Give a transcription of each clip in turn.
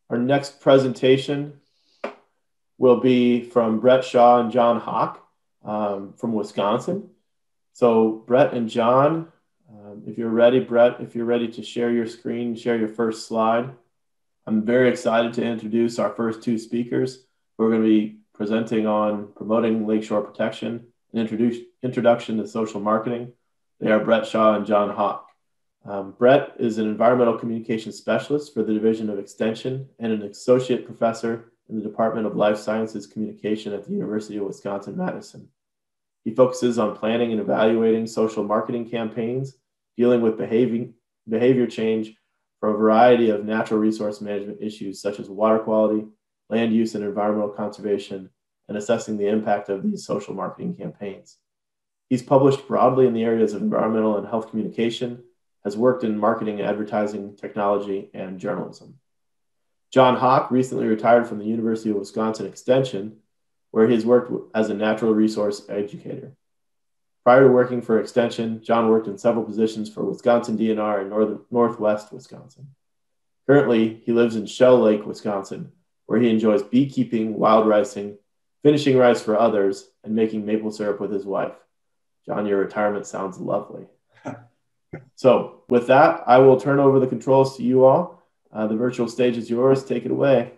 Our next presentation will be from Bret Shaw and John Haack from Wisconsin. So Bret and John, if you're ready, Bret, if you're ready to share your screen, share your first slide. I'm very excited to introduce our first two speakers who are going to be presenting on promoting lakeshore protection and introduction to social marketing. They are Bret Shaw and John Haack. Bret is an environmental communications specialist for the Division of Extension and an associate professor in the Department of Life Sciences Communication at the University of Wisconsin-Madison. He focuses on planning and evaluating social marketing campaigns, dealing with behavior change for a variety of natural resource management issues such as water quality, land use and environmental conservation, and assessing the impact of these social marketing campaigns. He's published broadly in the areas of environmental and health communication, has worked in marketing, advertising, technology, and journalism. John Haack recently retired from the University of Wisconsin Extension, where he has worked as a natural resource educator. Prior to working for Extension, John worked in several positions for Wisconsin DNR in Northwest Wisconsin. Currently, he lives in Shell Lake, Wisconsin, where he enjoys beekeeping, wild ricing, finishing rice for others, and making maple syrup with his wife. John, your retirement sounds lovely. So with that, I will turn over the controls to you all. The virtual stage is yours. Take it away.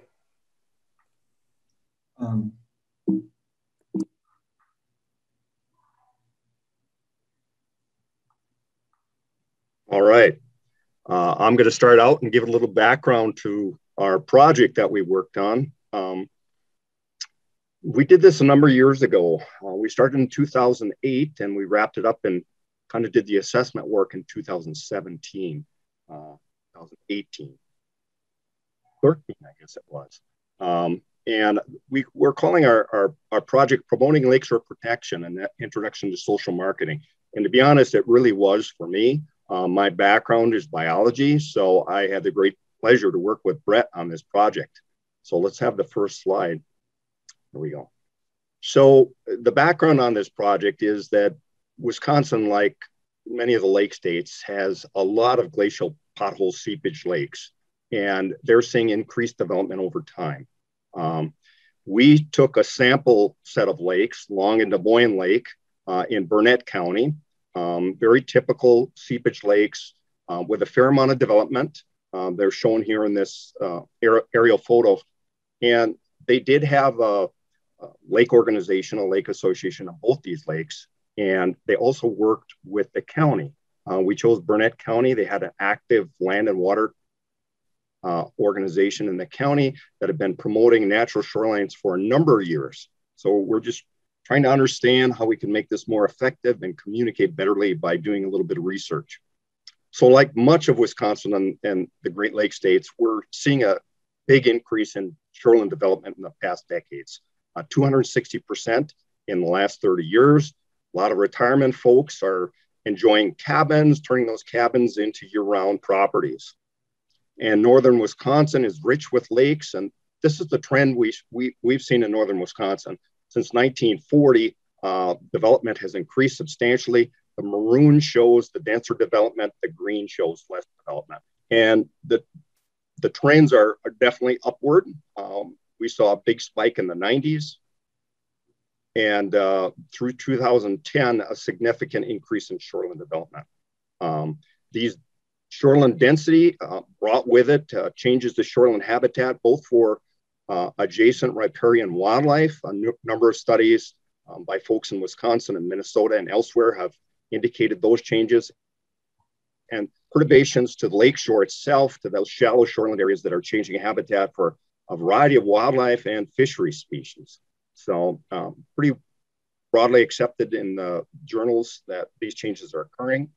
All right. I'm going to start out and give a little background to our project that we worked on. We did this a number of years ago. We started in 2008 and we wrapped it up and kind of did the assessment work in 2017, 2018, 13, I guess it was. And we're calling our project Promoting Lakeshore Protection and that Introduction to Social Marketing. And to be honest, it really was for me. My background is biology, so I had the great pleasure to work with Bret on this project. So let's have the first slide. Here we go. So the background on this project is that Wisconsin, like many of the lake states, has a lot of glacial pothole seepage lakes, and they're seeing increased development over time. We took a sample set of lakes, Long and Des Moines Lake in Burnett County, very typical seepage lakes with a fair amount of development. They're shown here in this aerial photo, and they did have a lake organization, a lake association of both these lakes, and they also worked with the county. We chose Burnett County. They had an active land and water organization in the county that had been promoting natural shorelines for a number of years. So we're just trying to understand how we can make this more effective and communicate betterly by doing a little bit of research. So like much of Wisconsin and the Great Lakes states, we're seeing a big increase in shoreline development in the past decades. 260% in the last 30 years. A lot of retirement folks are enjoying cabins, turning those cabins into year-round properties. And northern Wisconsin is rich with lakes, and this is the trend we've seen in northern Wisconsin. Since 1940, development has increased substantially. The maroon shows the denser development, the green shows less development. And the trends are definitely upward. We saw a big spike in the 90s. And through 2010, a significant increase in shoreline development. These shoreline density brought with it changes to shoreline habitat, both for adjacent riparian wildlife. A number of studies by folks in Wisconsin and Minnesota and elsewhere have indicated those changes. And perturbations to the lakeshore itself, to those shallow shoreline areas that are changing habitat for a variety of wildlife and fishery species. So pretty broadly accepted in the journals that these changes are occurring.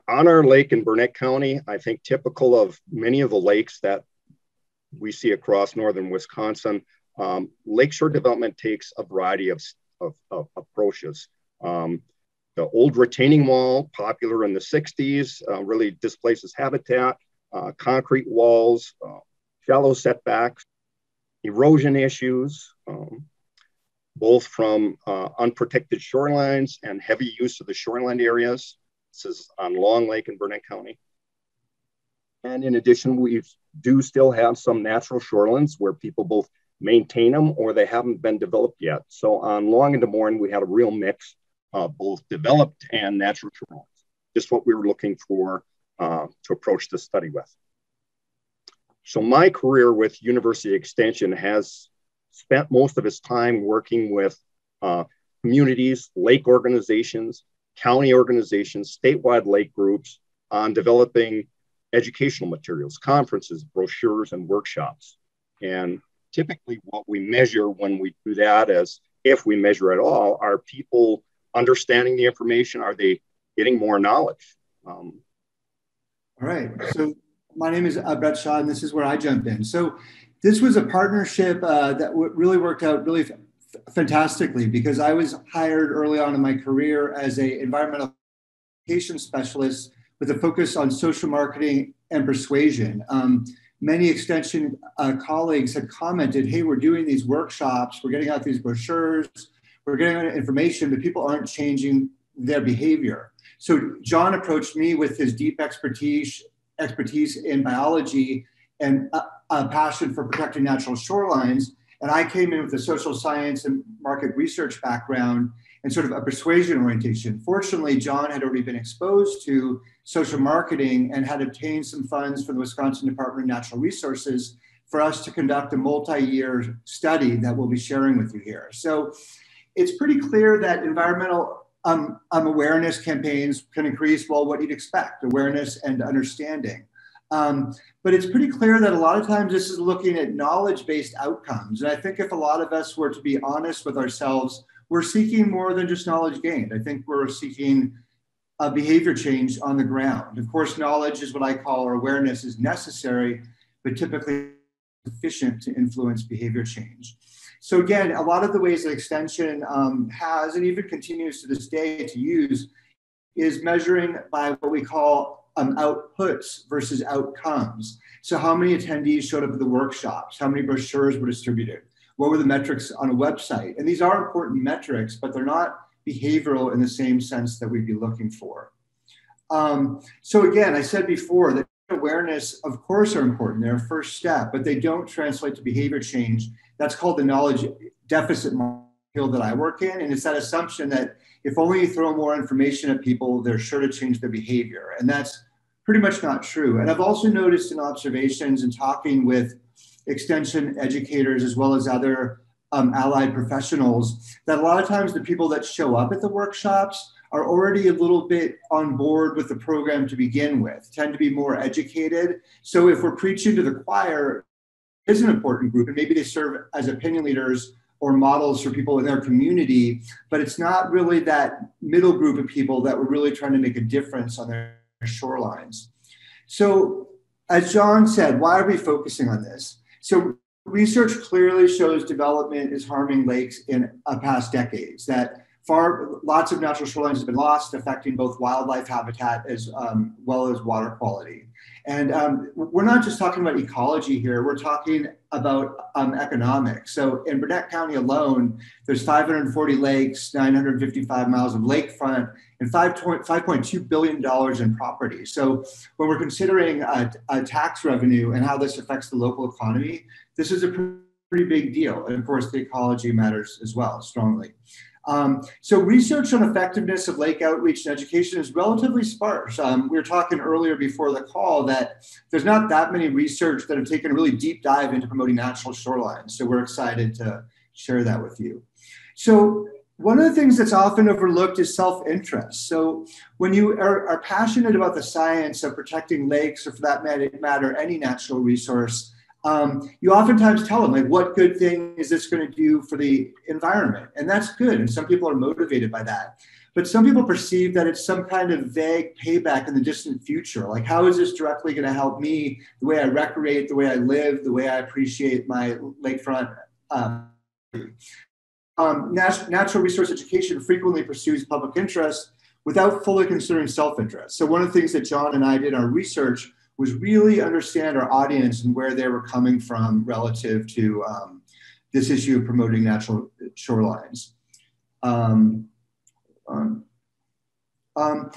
On our lake in Burnett County, I think typical of many of the lakes that we see across northern Wisconsin, lakeshore development takes a variety of approaches. The old retaining wall, popular in the 60s, really displaces habitat, concrete walls, shallow setbacks, erosion issues, both from unprotected shorelines and heavy use of the shoreline areas. This is on Long Lake in Burnett County. And in addition, we do still have some natural shorelines where people both maintain them or they haven't been developed yet. So on Long and Des Moines, we had a real mix of both developed and natural shorelines. Just what we were looking for to approach the study with. So my career with University Extension has spent most of its time working with communities, lake organizations, county organizations, statewide lake groups on developing educational materials, conferences, brochures, and workshops. And typically what we measure when we do that, as if we measure at all, are people understanding the information? Are they getting more knowledge? All right. So my name is Bret Shaw, and this is where I jump in. So this was a partnership that really worked out really fantastically, because I was hired early on in my career as an environmental communication specialist with a focus on social marketing and persuasion. Many extension colleagues had commented, hey, we're doing these workshops, we're getting out these brochures, we're getting out information, but people aren't changing their behavior. So John approached me with his deep expertise in biology and a passion for protecting natural shorelines. And I came in with a social science and market research background and sort of a persuasion orientation. Fortunately, John had already been exposed to social marketing and had obtained some funds from the Wisconsin Department of Natural Resources for us to conduct a multi-year study that we'll be sharing with you here. So it's pretty clear that environmental awareness campaigns can increase, well, what you'd expect, awareness and understanding. But it's pretty clear that a lot of times this is looking at knowledge-based outcomes. And I think if a lot of us were to be honest with ourselves, we're seeking more than just knowledge gained. I think we're seeking a behavior change on the ground. Of course, knowledge is what I call, or awareness is necessary, but typically sufficient to influence behavior change. So again, a lot of the ways that extension has, and even continues to this day to use, is measuring by what we call outputs versus outcomes. So how many attendees showed up at the workshops? How many brochures were distributed? What were the metrics on a website? And these are important metrics, but they're not behavioral in the same sense that we'd be looking for. So again, I said before that awareness, of course, are important. They're a first step, but they don't translate to behavior change. That's called the knowledge deficit field that I work in. And it's that assumption that if only you throw more information at people, they're sure to change their behavior. And that's pretty much not true. And I've also noticed in observations and talking with extension educators as well as other allied professionals that a lot of times the people that show up at the workshops are already a little bit on board with the program to begin with, tend to be more educated. So if we're preaching to the choir, it is an important group, and maybe they serve as opinion leaders or models for people in their community, but it's not really that middle group of people that we're really trying to make a difference on their shorelines. So as John said, why are we focusing on this? So research clearly shows development is harming lakes in past decades, that lots of natural shorelines have been lost, affecting both wildlife habitat as well as water quality. And we're not just talking about ecology here, we're talking about economics. So in Burnett County alone, there's 540 lakes, 955 miles of lakefront, and $5.2 billion in property. So when we're considering a tax revenue and how this affects the local economy, this is a pretty big deal. And of course, the ecology matters as well, strongly. So research on effectiveness of lake outreach and education is relatively sparse. We were talking earlier before the call that there's not that many research that have taken a really deep dive into promoting natural shorelines. So we're excited to share that with you. So one of the things that's often overlooked is self-interest. So when you are passionate about the science of protecting lakes, or for that matter, any natural resource, you oftentimes tell them, like, what good thing is this going to do for the environment? And that's good. And some people are motivated by that. But some people perceive that it's some kind of vague payback in the distant future. Like, how is this directly going to help me, the way I recreate, the way I live, the way I appreciate my lakefront? Natural resource education frequently pursues public interest without fully considering self-interest. So one of the things that John and I did in our research was really understand our audience and where they were coming from relative to this issue of promoting natural shorelines.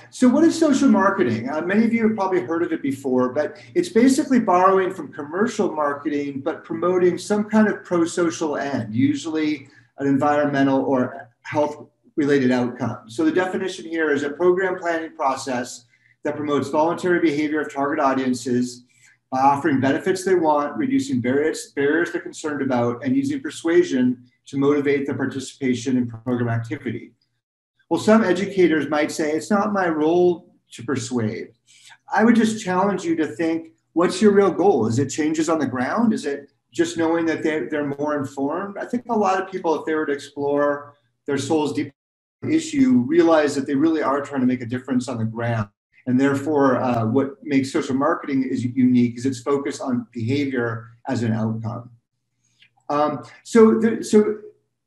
So what is social marketing? Many of you have probably heard of it before, but it's basically borrowing from commercial marketing, but promoting some kind of pro-social end, usually an environmental or health-related outcome. So the definition here is a program planning process that promotes voluntary behavior of target audiences by offering benefits they want, reducing barriers they're concerned about, and using persuasion to motivate their participation in program activity. Well, some educators might say, it's not my role to persuade. I would just challenge you to think, what's your real goal? Is it changes on the ground? Is it just knowing that they're more informed? I think a lot of people, if they were to explore their soul's deep issue, realize that they really are trying to make a difference on the ground. And therefore, what makes social marketing is unique is its focus on behavior as an outcome. So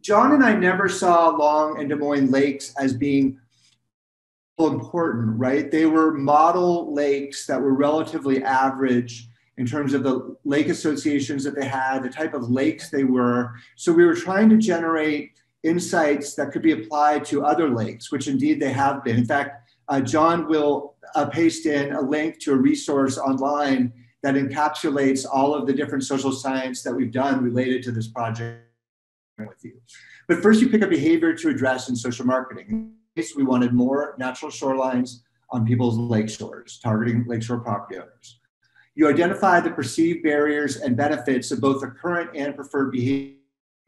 John and I never saw Long and Des Moines lakes as being important, right? They were model lakes that were relatively average in terms of the lake associations that they had, the type of lakes they were. So we were trying to generate insights that could be applied to other lakes, which indeed they have been. In fact, John will paste in a link to a resource online that encapsulates all of the different social science that we've done related to this project with you. But first you pick a behavior to address in social marketing. In this case, we wanted more natural shorelines on people's lake shores, targeting lakeshore property owners. You identify the perceived barriers and benefits of both the current and preferred behavior.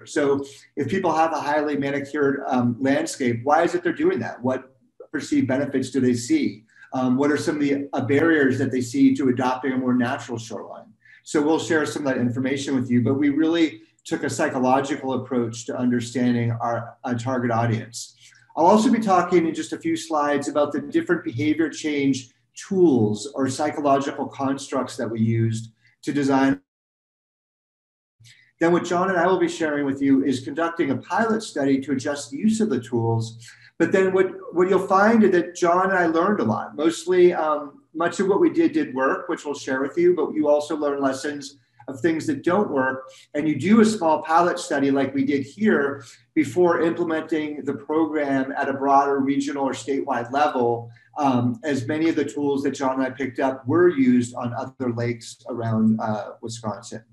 So if people have a highly manicured landscape, why is it they're doing that? What perceived benefits do they see? What are some of the barriers that they see to adopting a more natural shoreline? So we'll share some of that information with you, but we really took a psychological approach to understanding our target audience. I'll also be talking in just a few slides about the different behavior change tools or psychological constructs that we used to design. Then what John and I will be sharing with you is conducting a pilot study to adjust the use of the tools. But then what you'll find is that John and I learned a lot. Mostly, much of what we did work, which we'll share with you, but you also learn lessons of things that don't work. And you do a small pilot study like we did here before implementing the program at a broader regional or statewide level, as many of the tools that John and I picked up were used on other lakes around Wisconsin.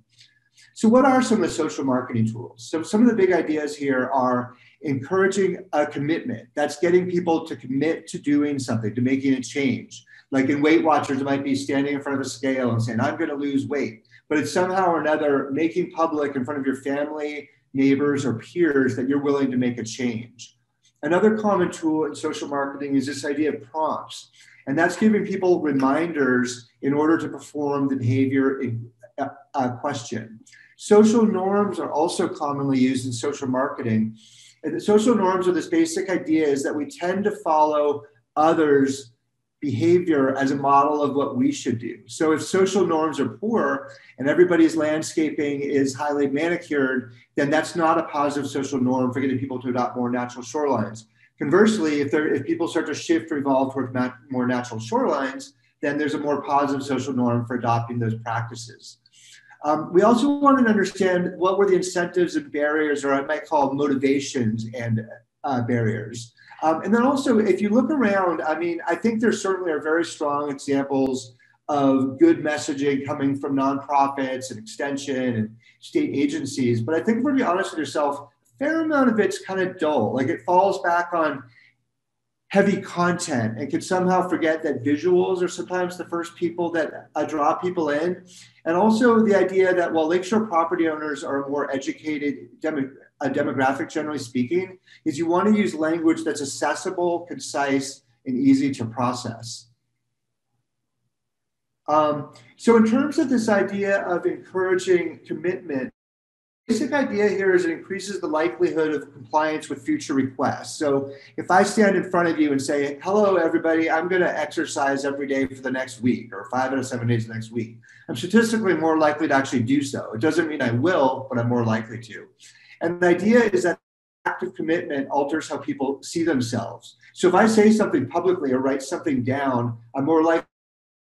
So what are some of the social marketing tools? So some of the big ideas here are encouraging a commitment. That's getting people to commit to doing something, to making a change. Like in Weight Watchers, it might be standing in front of a scale and saying, I'm going to lose weight. But it's somehow or another making public in front of your family, neighbors, or peers that you're willing to make a change. Another common tool in social marketing is this idea of prompts. And that's giving people reminders in order to perform the behavior in question. Social norms are also commonly used in social marketing. And the social norms are this basic idea is that we tend to follow others' behavior as a model of what we should do. So if social norms are poor and everybody's landscaping is highly manicured, then that's not a positive social norm for getting people to adopt more natural shorelines. Conversely, if people start to shift or evolve toward more natural shorelines, then there's a more positive social norm for adopting those practices. We also wanted to understand what were the incentives and barriers, or I might call motivations and barriers. And then also, if you look around, I mean, I think there certainly are very strong examples of good messaging coming from nonprofits and extension and state agencies. But I think if we're to be honest with yourself, a fair amount of it's kind of dull. Like it falls back on heavy content and can somehow forget that visuals are sometimes the first people that draw people in. And also the idea that while lakeshore property owners are a more educated demographic, generally speaking, is you want to use language that's accessible, concise, and easy to process. So in terms of this idea of encouraging commitment, the basic idea here is it increases the likelihood of compliance with future requests. So if I stand in front of you and say, hello, everybody, I'm going to exercise every day for the next week or 5 out of 7 days the next week, I'm statistically more likely to actually do so. It doesn't mean I will, but I'm more likely to. And the idea is that active commitment alters how people see themselves. So if I say something publicly or write something down, I'm more likely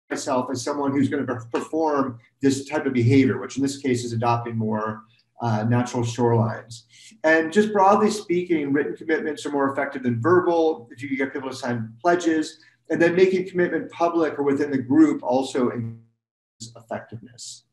myself as someone who's going to perform this type of behavior, which in this case is adopting more natural shorelines. And just broadly speaking, written commitments are more effective than verbal if you can get people to sign pledges. And then making commitment public or within the group also increases effectiveness.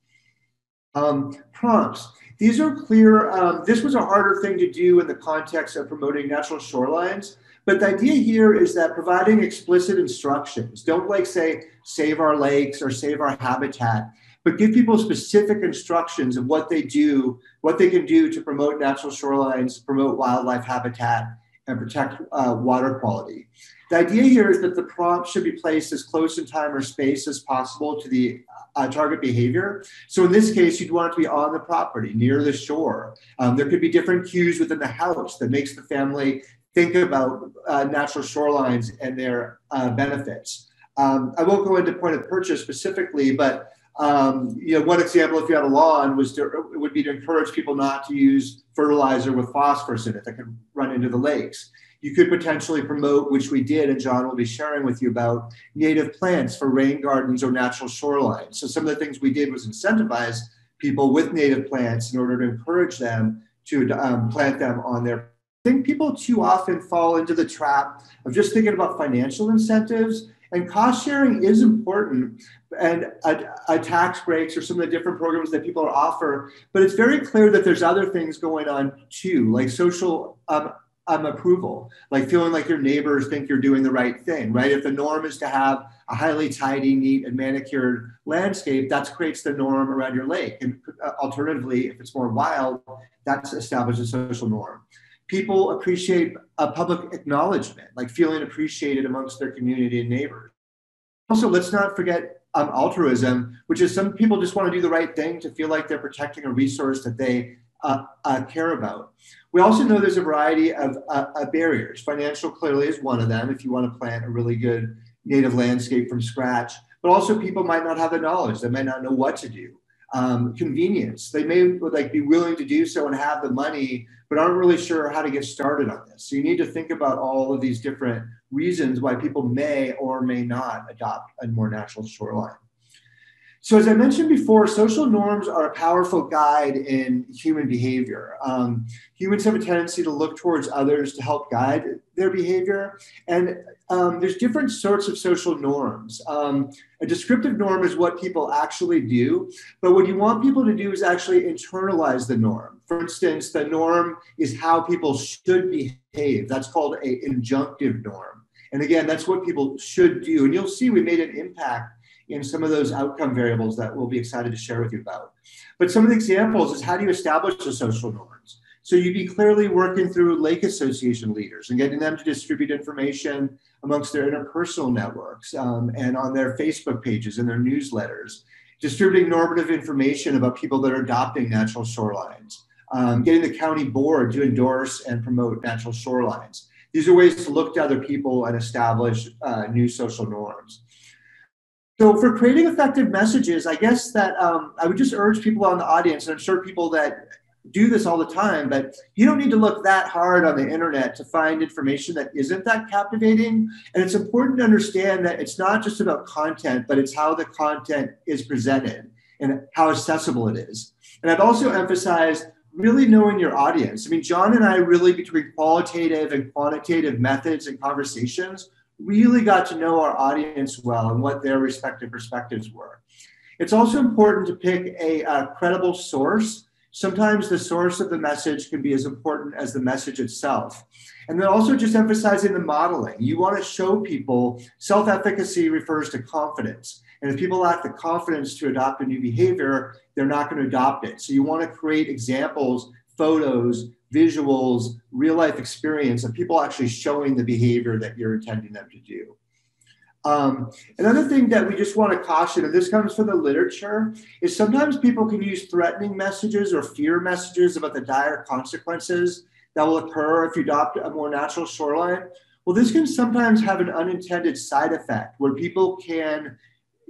Prompts. These are clear. This was a harder thing to do in the context of promoting natural shorelines. But the idea here is that providing explicit instructions, don't like say, save our lakes or save our habitat, but give people specific instructions of what they do, what they can do to promote natural shorelines, promote wildlife habitat, and protect water quality. The idea here is that the prompt should be placed as close in time or space as possible to the target behavior. So in this case, you'd want it to be on the property, near the shore. There could be different cues within the house that makes the family think about natural shorelines and their benefits. I won't go into point of purchase specifically, but one example, if you had a lawn, would be to encourage people not to use fertilizer with phosphorus in it that could run into the lakes. You could potentially promote, which we did, and John will be sharing with you about native plants for rain gardens or natural shorelines. So some of the things we did was incentivize people with native plants in order to encourage them to plant them on their. I think people too often fall into the trap of just thinking about financial incentives, and cost sharing is important, and tax breaks or some of the different programs that people offer, but it's very clear that there's other things going on too, like social approval, like feeling like your neighbors think you're doing the right thing, right? If the norm is to have a highly tidy, neat, and manicured landscape, that creates the norm around your lake. And alternatively, if it's more wild, that's established a social norm. People appreciate a public acknowledgement, like feeling appreciated amongst their community and neighbors. Also, let's not forget altruism, which is some people just want to do the right thing to feel like they're protecting a resource that they care about. We also know there's a variety of barriers. Financial clearly is one of them if you want to plant a really good native landscape from scratch, but also people might not have the knowledge. They might not know what to do. Convenience. They may be willing to do so and have the money, but aren't really sure how to get started on this. So you need to think about all of these different reasons why people may or may not adopt a more natural shoreline. So as I mentioned before, social norms are a powerful guide in human behavior. Humans have a tendency to look towards others to help guide their behavior. And there's different sorts of social norms. A descriptive norm is what people actually do, but what you want people to do is actually internalize the norm. For instance, the norm is how people should behave. That's called an injunctive norm. And again, that's what people should do. And you'll see we made an impact in some of those outcome variables that we'll be excited to share with you about. But some of the examples is how do you establish the social norms? So you'd be clearly working through lake association leaders and getting them to distribute information amongst their interpersonal networks and on their Facebook pages and their newsletters, distributing normative information about people that are adopting natural shorelines, getting the county board to endorse and promote natural shorelines. These are ways to look to other people and establish new social norms. So for creating effective messages, I guess that I would just urge people on the audience, and I'm sure people that do this all the time, but you don't need to look that hard on the internet to find information that isn't that captivating. And it's important to understand that it's not just about content, but it's how the content is presented and how accessible it is. And I'd also emphasize really knowing your audience. I mean, John and I really, between qualitative and quantitative methods and conversations, really got to know our audience well and what their respective perspectives were. It's also important to pick a credible source. Sometimes the source of the message can be as important as the message itself. And then also just emphasizing the modeling. You want to show people self-efficacy refers to confidence. And if people lack the confidence to adopt a new behavior, they're not going to adopt it. So you want to create examples, photos, visuals, real life experience of people actually showing the behavior that you're intending them to do. Another thing that we just want to caution, and this comes from the literature, is sometimes people can use threatening messages or fear messages about the dire consequences that will occur if you adopt a more natural shoreline. Well, this can sometimes have an unintended side effect where people can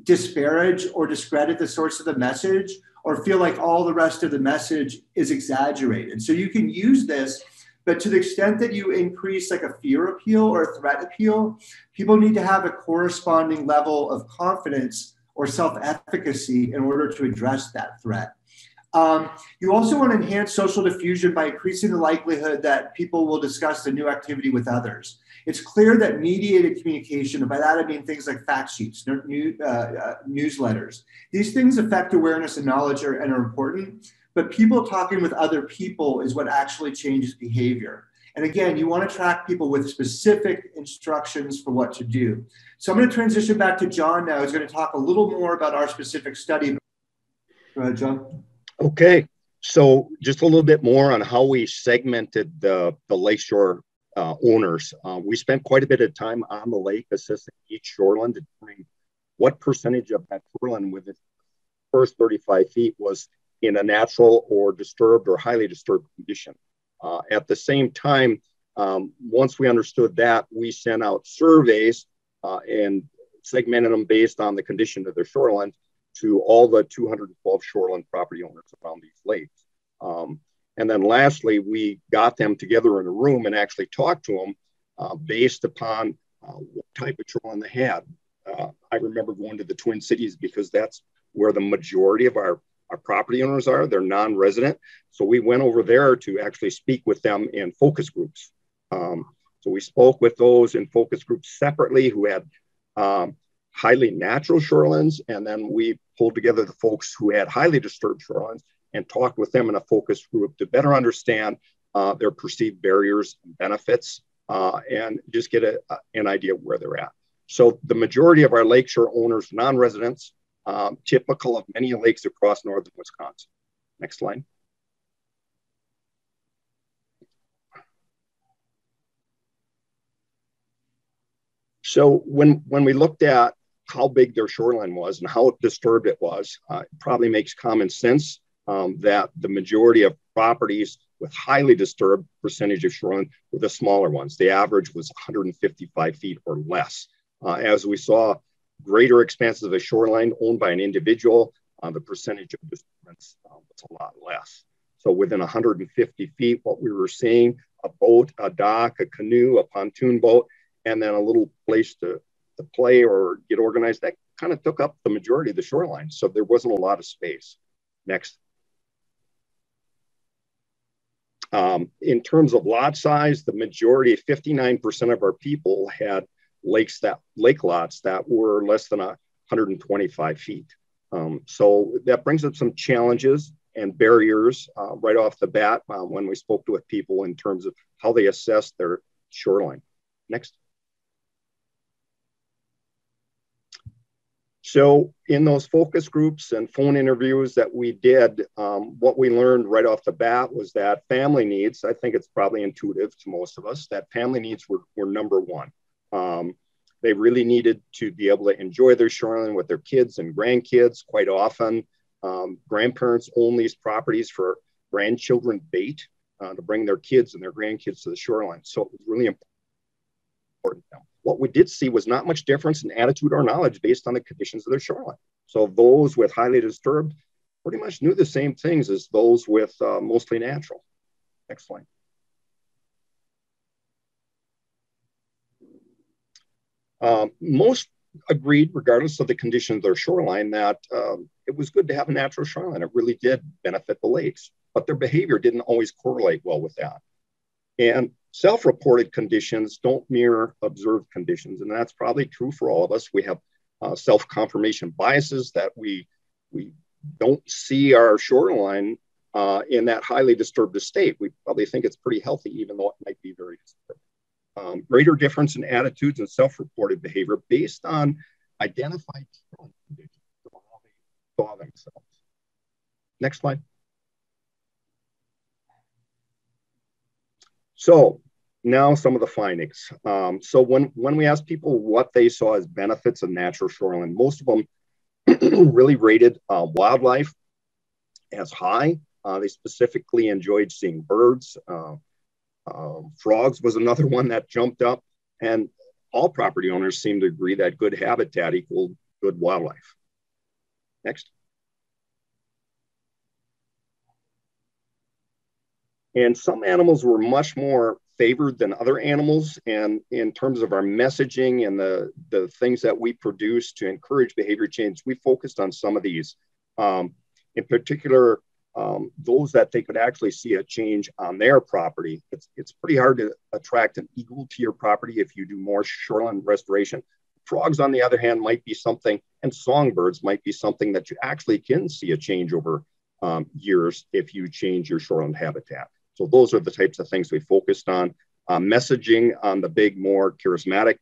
disparage or discredit the source of the message or feel like all the rest of the message is exaggerated. So you can use this, but to the extent that you increase like a fear appeal or a threat appeal, people need to have a corresponding level of confidence or self-efficacy in order to address that threat. You also want to enhance social diffusion by increasing the likelihood that people will discuss the new activity with others. It's clear that mediated communication, and by that I mean things like fact sheets, newsletters, these things affect awareness and knowledge and are important, but people talking with other people is what actually changes behavior. And again, you want to track people with specific instructions for what to do. So I'm going to transition back to John now. He's going to talk a little more about our specific study. Go ahead, John. Okay, so just a little bit more on how we segmented the lakeshore owners. We spent quite a bit of time on the lake assessing each shoreline to determine what percentage of that shoreline within the first 35 feet was in a natural or disturbed or highly disturbed condition. At the same time, once we understood that, we sent out surveys and segmented them based on the condition of their shoreline to all the 212 shoreline property owners around these lakes. And then lastly, we got them together in a room and actually talked to them based upon what type of shoreline they had. I remember going to the Twin Cities because that's where the majority of our property owners are. They're non-resident. So we went over there to actually speak with them in focus groups. So we spoke with those in focus groups separately who had highly natural shorelines, and then we pulled together the folks who had highly disturbed shorelines and talked with them in a focus group to better understand their perceived barriers and benefits and just get an idea of where they're at. So the majority of our lakeshore owners, non-residents, typical of many lakes across northern Wisconsin. Next slide. So when we looked at how big their shoreline was and how disturbed it was, it probably makes common sense that the majority of properties with highly disturbed percentage of shoreline were the smaller ones. The average was 155 feet or less. As we saw, greater expanses of a shoreline owned by an individual, the percentage of disturbance was a lot less. So within 150 feet, what we were seeing, a boat, a dock, a canoe, a pontoon boat, and then a little place to play or get organized, that kind of took up the majority of the shoreline. So there wasn't a lot of space. Next. In terms of lot size, the majority, 59% of our people had lake lots that were less than 125 feet. So that brings up some challenges and barriers right off the bat when we spoke with people in terms of how they assess their shoreline. Next. So in those focus groups and phone interviews that we did, what we learned right off the bat was that family needs, I think it's probably intuitive to most of us, that family needs were number one. They really needed to be able to enjoy their shoreline with their kids and grandkids. Quite often, grandparents own these properties for grandchildren bait to bring their kids and their grandkids to the shoreline. So it was really important. What we did see was not much difference in attitude or knowledge based on the conditions of their shoreline. So those with highly disturbed pretty much knew the same things as those with mostly natural. Next slide. Most agreed, regardless of the condition of their shoreline, that it was good to have a natural shoreline. It really did benefit the lakes, but their behavior didn't always correlate well with that. And self-reported conditions don't mirror observed conditions, and that's probably true for all of us. We have self-confirmation biases that we don't see our shoreline in that highly disturbed state. We probably think it's pretty healthy, even though it might be very disturbed. Greater difference in attitudes and self-reported behavior based on identified conditions of how they saw themselves. Next slide. So now some of the findings. So when we asked people what they saw as benefits of natural shoreline, most of them really rated wildlife as high. They specifically enjoyed seeing birds. Frogs was another one that jumped up, and all property owners seem to agree that good habitat equaled good wildlife. Next. And some animals were much more favored than other animals. And in terms of our messaging and the things that we produce to encourage behavior change, we focused on some of these. In particular, those that they could actually see a change on their property. It's pretty hard to attract an eagle to your property if you do more shoreline restoration. Frogs, on the other hand, might be something, and songbirds might be something that you actually can see a change over years if you change your shoreline habitat. So those are the types of things we focused on. Messaging on the big, more charismatic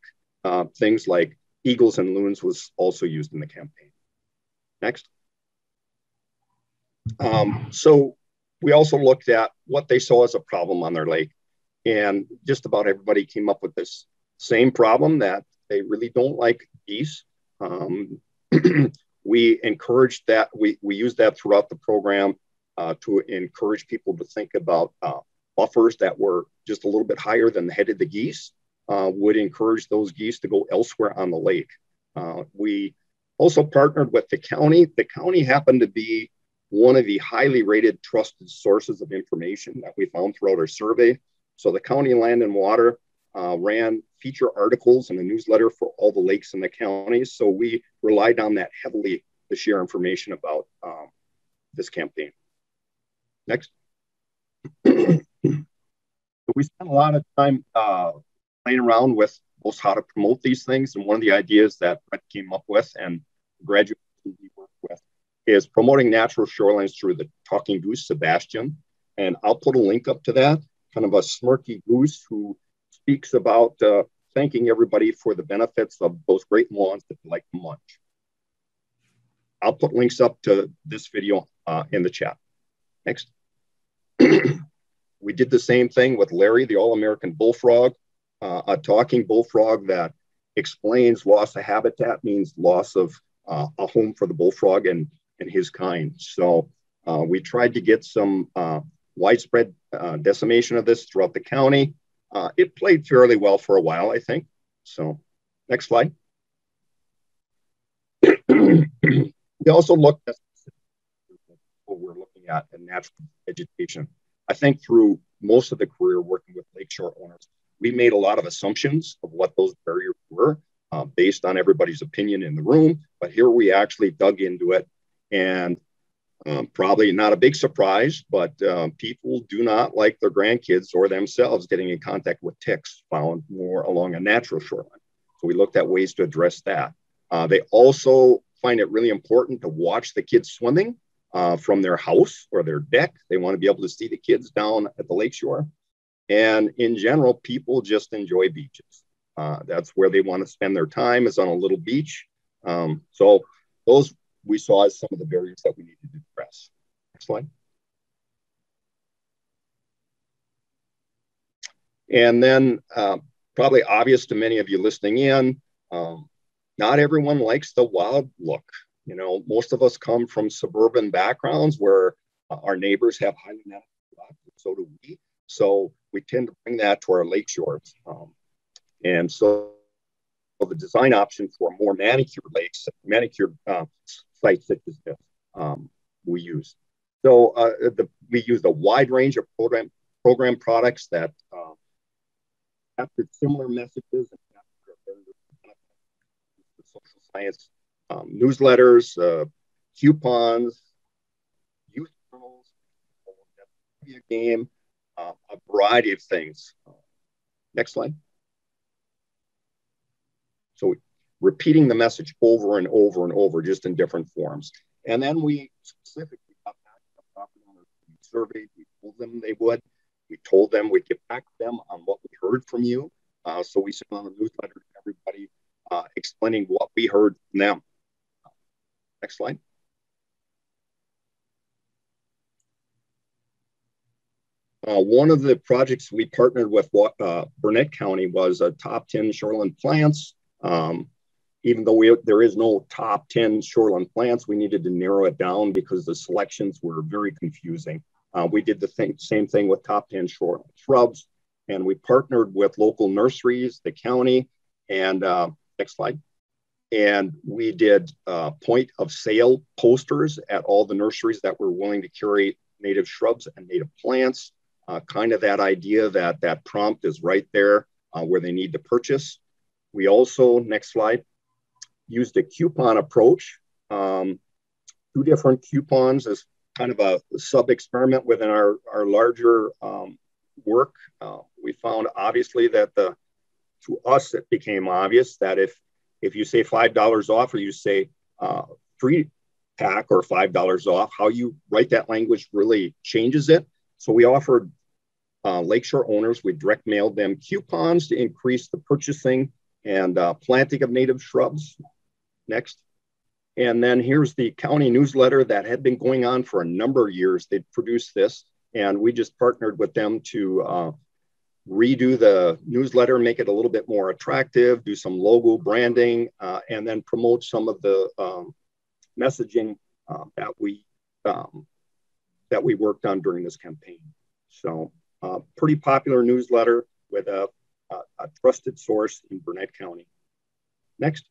things like eagles and loons was also used in the campaign. Next. So we also looked at what they saw as a problem on their lake. And just about everybody came up with this same problem, that they really don't like geese. We encouraged that, we used that throughout the program to encourage people to think about buffers that were just a little bit higher than the head of the geese, would encourage those geese to go elsewhere on the lake. We also partnered with the county. The county happened to be one of the highly rated trusted sources of information that we found throughout our survey. So the county land and water ran feature articles in a newsletter for all the lakes in the county. So we relied on that heavily to share information about this campaign. Next. We spent a lot of time playing around with both how to promote these things. And one of the ideas that Bret came up with and graduates we worked with is promoting natural shorelines through the talking goose, Sebastian. And I'll put a link up to that, kind of a smirky goose who speaks about thanking everybody for the benefits of those great lawns that they like to munch. I'll put links up to this video in the chat. Next. We did the same thing with Larry, the All-American bullfrog, a talking bullfrog that explains loss of habitat means loss of a home for the bullfrog and his kind. So we tried to get some widespread decimation of this throughout the county. It played fairly well for a while, I think. So next slide. We also looked at what we're looking at in natural vegetation. I think through most of the career working with lakeshore owners, we made a lot of assumptions of what those barriers were based on everybody's opinion in the room. But here we actually dug into it, and probably not a big surprise, but people do not like their grandkids or themselves getting in contact with ticks found more along a natural shoreline. So we looked at ways to address that. They also find it really important to watch the kids swimming from their house or their deck. They want to be able to see the kids down at the lakeshore. And in general, people just enjoy beaches. That's where they want to spend their time, is on a little beach. So those we saw as some of the barriers that we needed to address. Next slide. And then probably obvious to many of you listening in, not everyone likes the wild look. You know, most of us come from suburban backgrounds where our neighbors have highly natural rock, so do we. So we tend to bring that to our lake shores. And so the design option for more manicured lakes, manicured sites such as this, we use. So we used a wide range of program products that captured similar messages and the social science newsletters, coupons, youth journals, a game, a variety of things. Next slide. So repeating the message over and over and over, just in different forms. And then we specifically got back to the property owners we surveyed. We told them they would. We told them we'd get back to them on what we heard from you. So we sent on a newsletter to everybody explaining what we heard from them. Next slide. One of the projects we partnered with Burnett County was a top 10 shoreline plants. Even though there is no top 10 shoreline plants, we needed to narrow it down because the selections were very confusing. We did the same thing with top 10 shoreline shrubs, and we partnered with local nurseries, the county, and next slide. And we did point of sale posters at all the nurseries that were willing to carry native shrubs and native plants. Kind of that idea that that prompt is right there where they need to purchase. We also, next slide, used a coupon approach. 2 different coupons as kind of a sub-experiment within our larger work. We found obviously that to us, it became obvious that if you say $5 off or you say free pack or $5 off, how you write that language really changes it. So we offered lakeshore owners, we direct mailed them coupons to increase the purchasing and planting of native shrubs. Next. And then here's the county newsletter that had been going on for a number of years. They'd produced this, and we just partnered with them to redo the newsletter, make it a little bit more attractive, do some logo branding, and then promote some of the messaging that we worked on during this campaign. So pretty popular newsletter with a trusted source in Burnett County. Next.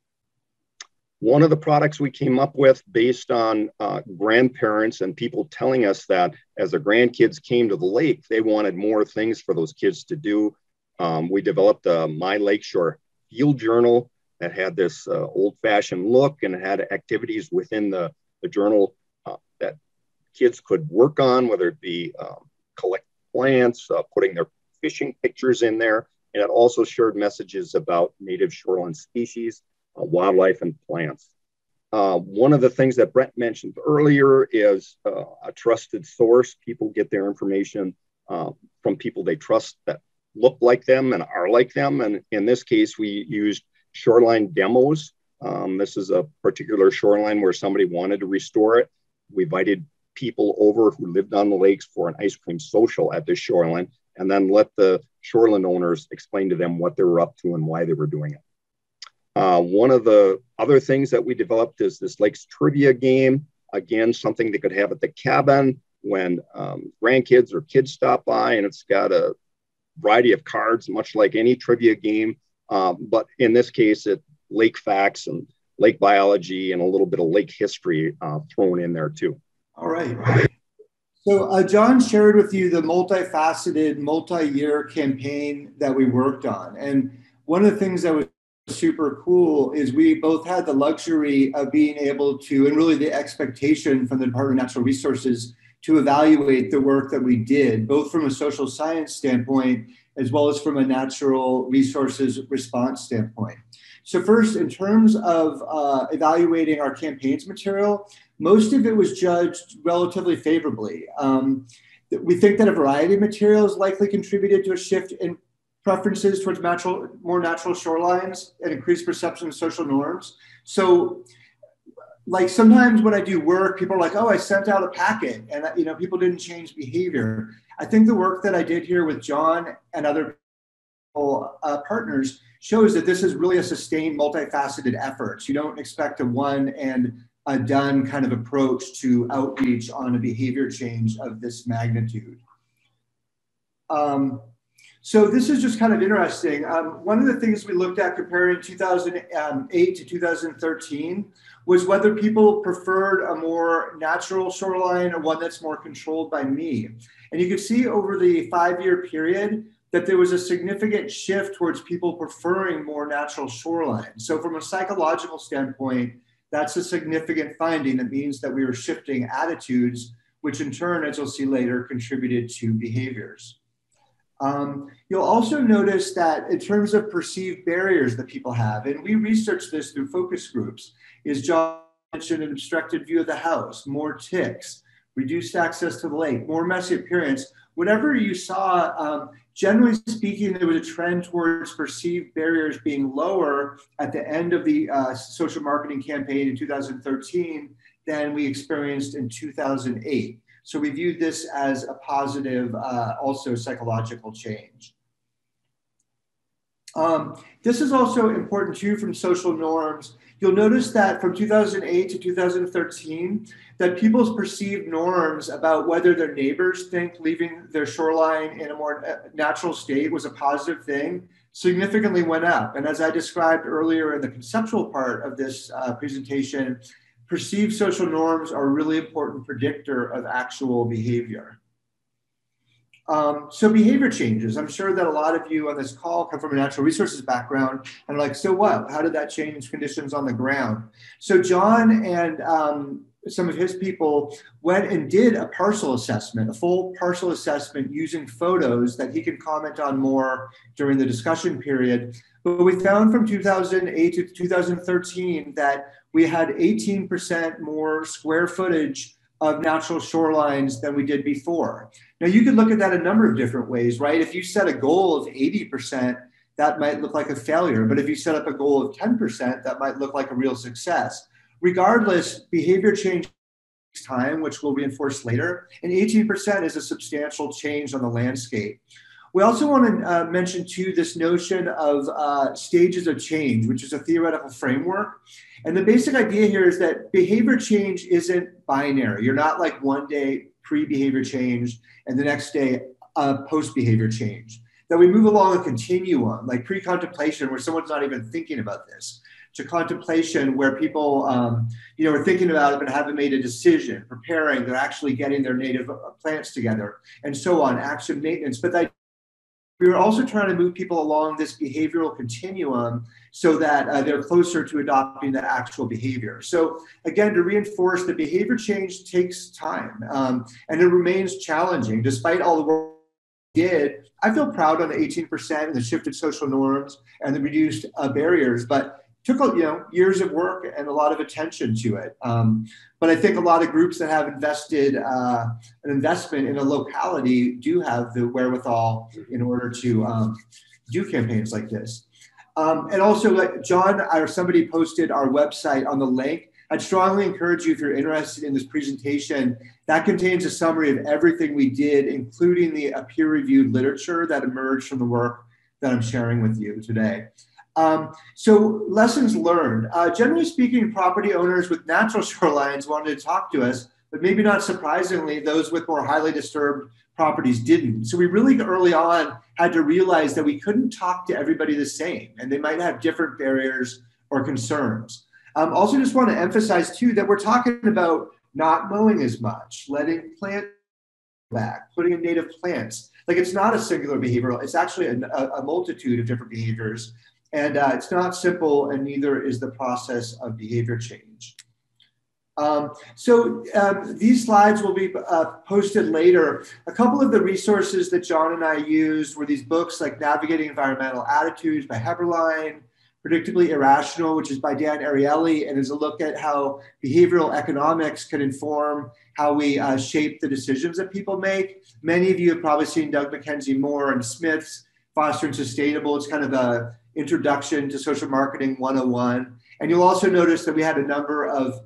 One of the products we came up with based on grandparents and people telling us that as the grandkids came to the lake, they wanted more things for those kids to do. We developed a My Lakeshore field journal that had this old-fashioned look, and it had activities within the journal that kids could work on, whether it be collect plants, putting their fishing pictures in there. And it also shared messages about native shoreline species, wildlife, and plants. One of the things that Bret mentioned earlier is a trusted source. People get their information from people they trust that look like them and are like them. And in this case, we used shoreline demos. This is a particular shoreline where somebody wanted to restore it. We invited people over who lived on the lakes for an ice cream social at this shoreline, and then let the shoreline owners explain to them what they were up to and why they were doing it. One of the other things that we developed is this lakes trivia game. Again, something they could have at the cabin when grandkids or kids stop by, and it's got a variety of cards, much like any trivia game. But in this case, it lake facts and lake biology and a little bit of lake history thrown in there too. All right. So John shared with you the multifaceted, multi-year campaign that we worked on. And one of the things that was super cool is we both had the luxury of being able to, and really the expectation from the Department of Natural Resources, to evaluate the work that we did, both from a social science standpoint, as well as from a natural resources response standpoint. So first, in terms of evaluating our campaigns material, most of it was judged relatively favorably. We think that a variety of materials likely contributed to a shift in preferences towards more natural shorelines and increased perception of social norms. So like sometimes when I do work, people are like, oh, I sent out a packet and people didn't change behavior. I think the work that I did here with John and other partners shows that this is really a sustained, multifaceted effort. So you don't expect a one and a done kind of approach to outreach on a behavior change of this magnitude. So this is just kind of interesting. One of the things we looked at comparing 2008 to 2013 was whether people preferred a more natural shoreline or one that's more controlled by me. And you can see over the 5-year period that there was a significant shift towards people preferring more natural shoreline. So from a psychological standpoint, that's a significant finding. That means that we were shifting attitudes, which in turn, as you'll see later, contributed to behaviors. You'll also notice that in terms of perceived barriers that people have, and we researched this through focus groups, is John mentioned an obstructed view of the house, more ticks, reduced access to the lake, more messy appearance. Whatever you saw, generally speaking, there was a trend towards perceived barriers being lower at the end of the social marketing campaign in 2013 than we experienced in 2008. So we viewed this as a positive, also psychological change. This is also important too from social norms. You'll notice that from 2008 to 2013, that people's perceived norms about whether their neighbors think leaving their shoreline in a more natural state was a positive thing significantly went up. And as I described earlier in the conceptual part of this presentation, perceived social norms are a really important predictor of actual behavior. So behavior changes. I'm sure that a lot of you on this call come from a natural resources background and are like, so what? How did that change conditions on the ground? So John and some of his people went and did a parcel assessment, a full parcel assessment using photos that he can comment on more during the discussion period. But we found from 2008 to 2013 that we had 18% more square footage of natural shorelines than we did before. Now, you could look at that a number of different ways, right? If you set a goal of 80%, that might look like a failure. But if you set up a goal of 10%, that might look like a real success. Regardless, behavior change takes time, which we'll reinforce later, and 18% is a substantial change on the landscape. We also want to mention too this notion of stages of change, which is a theoretical framework. And the basic idea here is that behavior change isn't binary. You're not like one day pre-behavior change and the next day post-behavior change. That we move along a continuum, like pre-contemplation, where someone's not even thinking about this, to contemplation, where people, are thinking about it but haven't made a decision, preparing, they're actually getting their native plants together, and so on, action maintenance. But we were also trying to move people along this behavioral continuum so that they're closer to adopting the actual behavior. So again, to reinforce that behavior change takes time, and it remains challenging despite all the work we did. I feel proud on the 18% and the shifted social norms and the reduced barriers, but took years of work and a lot of attention to it. But I think a lot of groups that have invested an investment in a locality do have the wherewithal in order to do campaigns like this. And also, like John or somebody posted our website on the link. I'd strongly encourage you, if you're interested in this presentation, that contains a summary of everything we did, including the peer-reviewed literature that emerged from the work that I'm sharing with you today. So lessons learned. Generally speaking, property owners with natural shorelines wanted to talk to us, but maybe not surprisingly, those with more highly disturbed properties didn't. So we really early on had to realize that we couldn't talk to everybody the same, and they might have different barriers or concerns. Also just want to emphasize too that we're talking about not mowing as much, letting plants back, putting in native plants. Like it's not a singular behavioral, it's actually a multitude of different behaviors. And it's not simple, and neither is the process of behavior change. These slides will be posted later. A couple of the resources that John and I used were these books like Navigating Environmental Attitudes by Heberlein, Predictably Irrational, which is by Dan Ariely, and is a look at how behavioral economics can inform how we shape the decisions that people make. Many of you have probably seen Doug Mackenzie Moore and Smith's Foster and Sustainable. It's kind of a Introduction to Social Marketing 101. And you'll also notice that we had a number of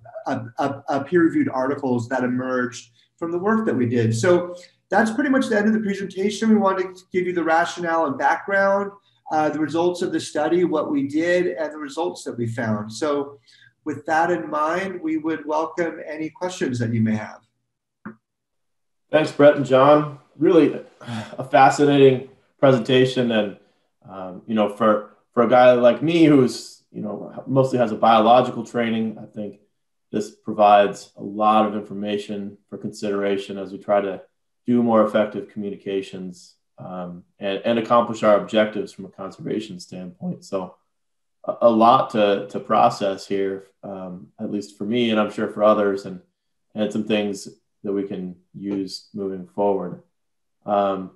peer-reviewed articles that emerged from the work that we did. So that's pretty much the end of the presentation. We wanted to give you the rationale and background, the results of the study, what we did, and the results that we found. So with that in mind, we would welcome any questions that you may have. Thanks, Bret and John. Really a fascinating presentation, and for a guy like me who's mostly has a biological training, I think this provides a lot of information for consideration as we try to do more effective communications and accomplish our objectives from a conservation standpoint. So a lot to process here, at least for me, and I'm sure for others, and some things that we can use moving forward. For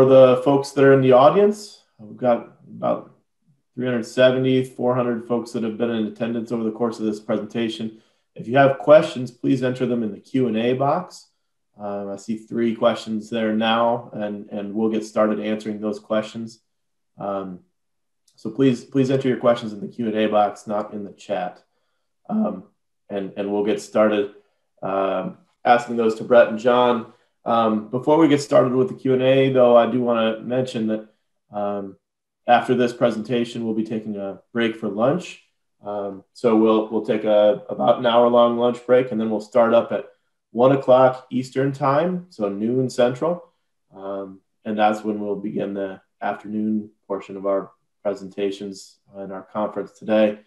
the folks that are in the audience, we've got about 370, 400 folks that have been in attendance over the course of this presentation. If you have questions, please enter them in the Q&A box. I see 3 questions there now, and we'll get started answering those questions. So please enter your questions in the Q&A box, not in the chat. And we'll get started asking those to Bret and John. Before we get started with the Q&A, though, I do want to mention that after this presentation, we'll be taking a break for lunch. So we'll take about an hour-long lunch break, and then we'll start up at 1 o'clock Eastern time, so noon Central. And that's when we'll begin the afternoon portion of our presentations in our conference today.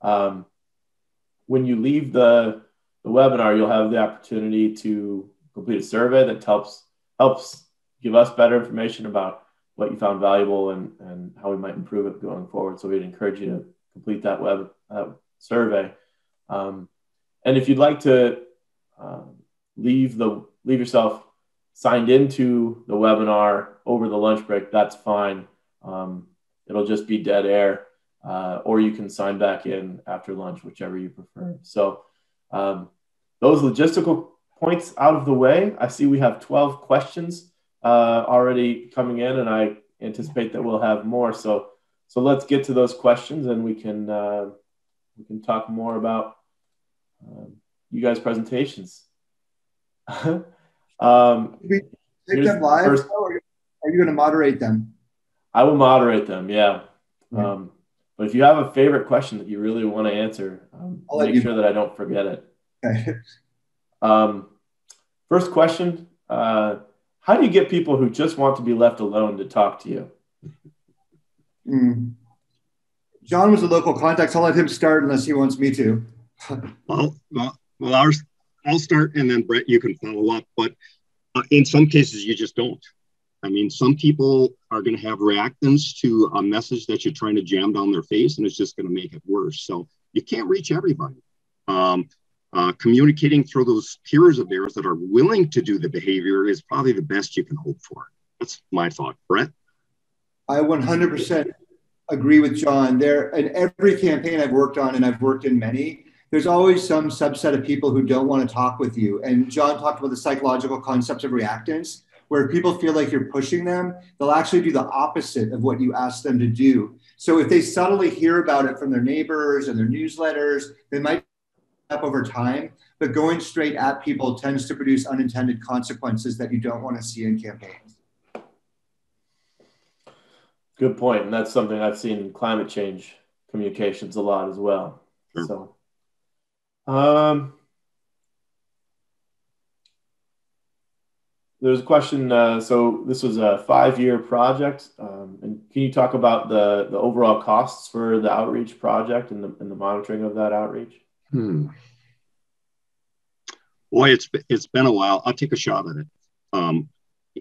When you leave the webinar, you'll have the opportunity to complete a survey that helps give us better information about what you found valuable and how we might improve it going forward. So we'd encourage you to complete that survey. And And if you'd like to leave yourself signed into the webinar over the lunch break, that's fine. It'll just be dead air, or you can sign back in after lunch, whichever you prefer. So those logistical points out of the way, I see we have 12 questions already coming in, and I anticipate that we'll have more. So let's get to those questions, and we can talk more about you guys' presentations. We take them live, or are you going to moderate them? I will moderate them, yeah. But if you have a favorite question that you really want to answer, I'll make sure that I don't forget it. Okay. First question, how do you get people who just want to be left alone to talk to you? John was a local contact, so I'll let him start unless he wants me to. Well, I'll start, and then Bret, you can follow up. But in some cases, you just don't. I mean, some people are going to have reactance to a message that you're trying to jam down their face, and it's just going to make it worse. So you can't reach everybody. Communicating through those peers of theirs that are willing to do the behavior is probably the best you can hope for. That's my thought. Bret? I 100% agree with John. In every campaign I've worked on, and I've worked in many, there's always some subset of people who don't want to talk with you. And John talked about the psychological concepts of reactance, where people feel like you're pushing them, they'll actually do the opposite of what you ask them to do. So if they subtly hear about it from their neighbors and their newsletters, they might up over time, but going straight at people tends to produce unintended consequences that you don't want to see in campaigns. Good point. And that's something I've seen in climate change communications a lot as well. Sure. So, there's a question. So this was a 5-year project. And can you talk about the overall costs for the outreach project and the monitoring of that outreach? Boy, it's been a while. I'll take a shot at it.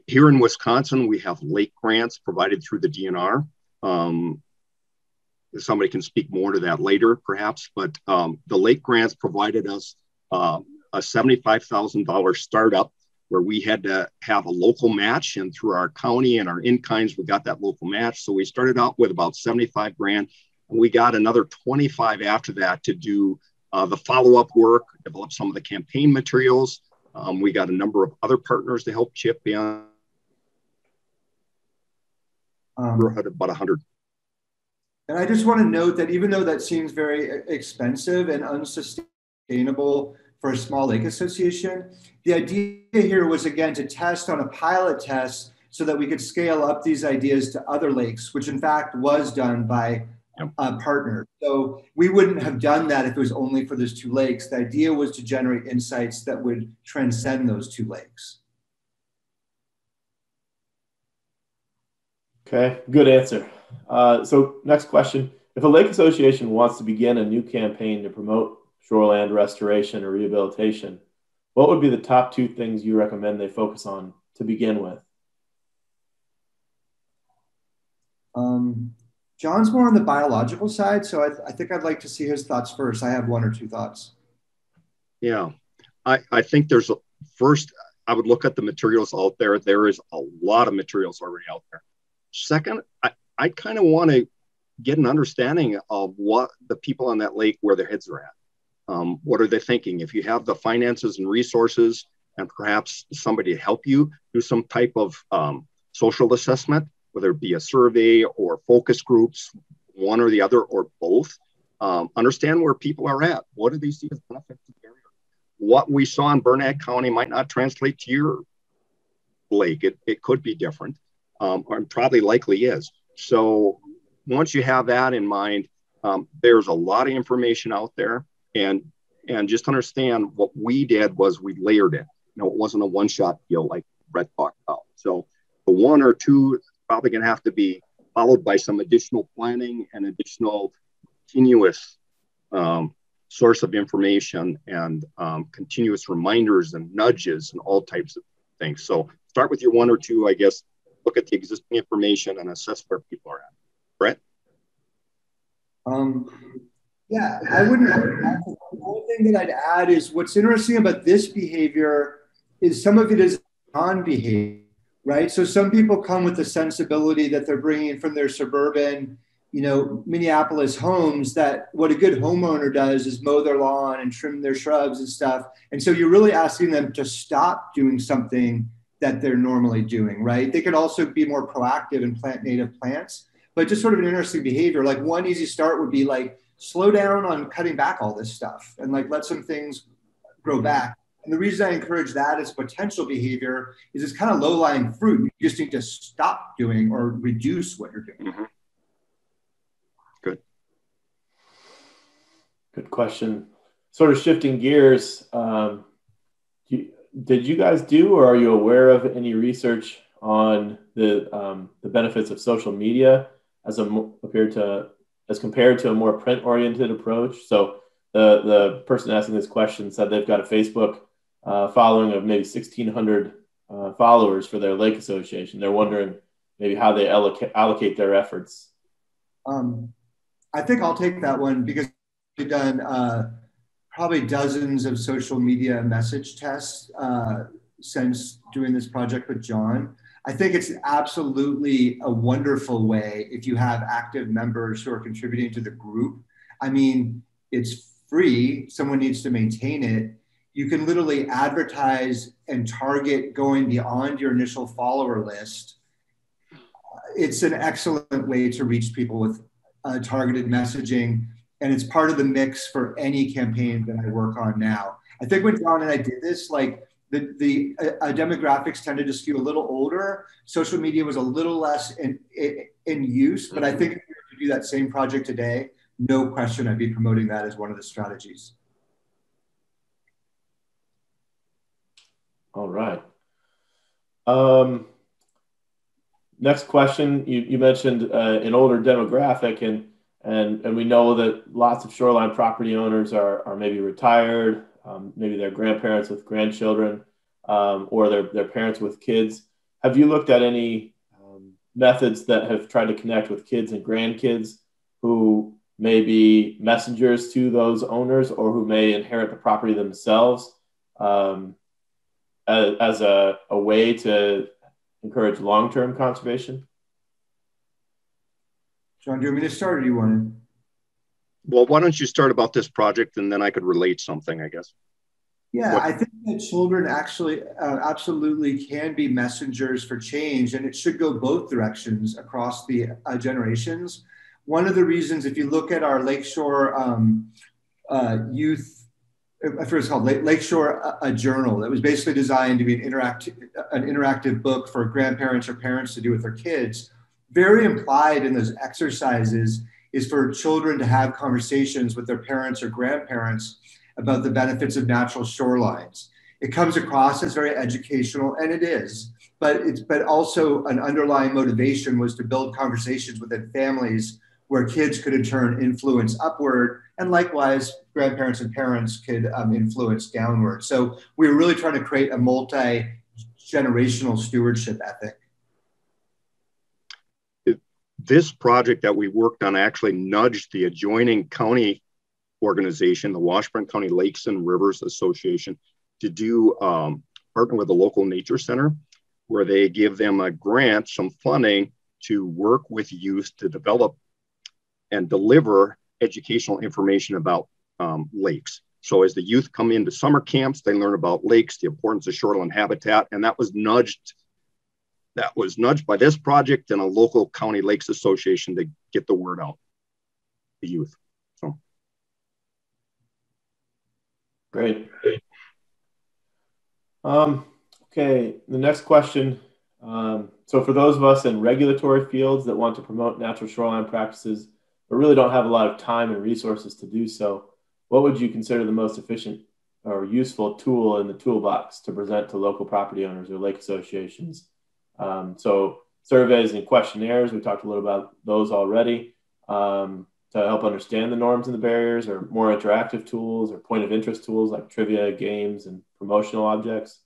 Here in Wisconsin, we have lake grants provided through the DNR. Somebody can speak more to that later, perhaps, but the lake grants provided us a $75,000 startup where we had to have a local match, and through our county and our in-kinds, we got that local match. So we started out with about 75 grand, and we got another 25 after that to do the follow-up work, develop some of the campaign materials. We got a number of other partners to help chip in. We're at about 100. And I just want to note that even though that seems very expensive and unsustainable for a small lake association, the idea here was, again, to test on a pilot test so that we could scale up these ideas to other lakes, which in fact was done by a partner. So we wouldn't have done that if it was only for those 2 lakes. The idea was to generate insights that would transcend those 2 lakes. Okay, good answer. So next question. If a lake association wants to begin a new campaign to promote shoreland restoration or rehabilitation, what would be the top 2 things you recommend they focus on to begin with? John's more on the biological side, so I think I'd like to see his thoughts first. I have 1 or 2 thoughts. Yeah, I think first, I would look at the materials out there. There is a lot of materials already out there. Second, I kind of want to get an understanding of what the people on that lake, where their heads are at. What are they thinking? If you have the finances and resources and perhaps somebody to help you do some type of social assessment, whether it be a survey or focus groups, one or the other or both, understand where people are at. What do they see as benefits of the area? What we saw in Burnett County might not translate to your lake. It could be different, or probably likely is. So once you have that in mind, there's a lot of information out there, and just understand what we did was we layered it. It wasn't a one-shot deal like Bret talked about. So the 1 or 2 probably going to have to be followed by some additional planning and additional continuous source of information and continuous reminders and nudges and all types of things. So start with your 1 or 2, I guess, look at the existing information and assess where people are at. Bret? Yeah, I wouldn't. The only thing that I'd add is what's interesting about this behavior is some of it is non-behavior, right? So some people come with the sensibility that they're bringing from their suburban, Minneapolis homes, that what a good homeowner does is mow their lawn and trim their shrubs and stuff. And so you're really asking them to stop doing something that they're normally doing, right? They could also be more proactive and plant native plants, but just sort of an interesting behavior. Like one easy start would be like, slow down on cutting back all this stuff and like let some things grow back. And the reason I encourage that as potential behavior is it's kind of low-lying fruit. You just need to stop doing or reduce what you're doing. Mm-hmm. Good. Good question. Sort of shifting gears, did you guys do, or are you aware of any research on the benefits of social media as compared to a more print-oriented approach? So the person asking this question said they've got a Facebook following of maybe 1,600 followers for their lake association. They're wondering maybe how they allocate their efforts. I think I'll take that one because we've done probably dozens of social media message tests since doing this project with John. I think it's absolutely a wonderful way if you have active members who are contributing to the group. I mean, it's free. Someone needs to maintain it. You can literally advertise and target going beyond your initial follower list. It's an excellent way to reach people with targeted messaging. And it's part of the mix for any campaign that I work on now. I think when John and I did this, like the demographics tended to skew a little older. Social media was a little less in use, but I think if we were to do that same project today, no question I'd be promoting that as one of the strategies. All right. Next question, you mentioned an older demographic, and we know that lots of shoreline property owners are maybe retired, maybe they're grandparents with grandchildren, or they're parents with kids. Have you looked at any methods that have tried to connect with kids and grandkids who may be messengers to those owners or who may inherit the property themselves as a way to encourage long-term conservation? John, do you want me to start or do you want to? Well, why don't you start about this project and then I could relate something, I guess. Yeah, I think that children actually absolutely can be messengers for change, and it should go both directions across the generations. One of the reasons, if you look at our Lakeshore youth, I forget it's called Lakeshore a journal that was basically designed to be an interactive book for grandparents or parents to do with their kids. Very implied in those exercises is for children to have conversations with their parents or grandparents about the benefits of natural shorelines. It comes across as very educational, and it is, but also an underlying motivation was to build conversations within families where kids could in turn influence upward, and likewise grandparents and parents could influence downward. So we were really trying to create a multi-generational stewardship ethic. This project that we worked on actually nudged the adjoining county organization, the Washburn County Lakes and Rivers Association, to do partner with the local nature center, where they give them a grant, some funding to work with youth to develop and deliver educational information about lakes. So as the youth come into summer camps, they learn about lakes, the importance of shoreline habitat, and that was nudged by this project and a local county lakes association to get the word out to youth. So. Great. Okay, the next question. So for those of us in regulatory fields that want to promote natural shoreline practices, but really don't have a lot of time and resources to do so, what would you consider the most efficient or useful tool in the toolbox to present to local property owners or lake associations? So surveys and questionnaires, we talked a little about those already, to help understand the norms and the barriers, or more interactive tools or point of interest tools like trivia, games, and promotional objects?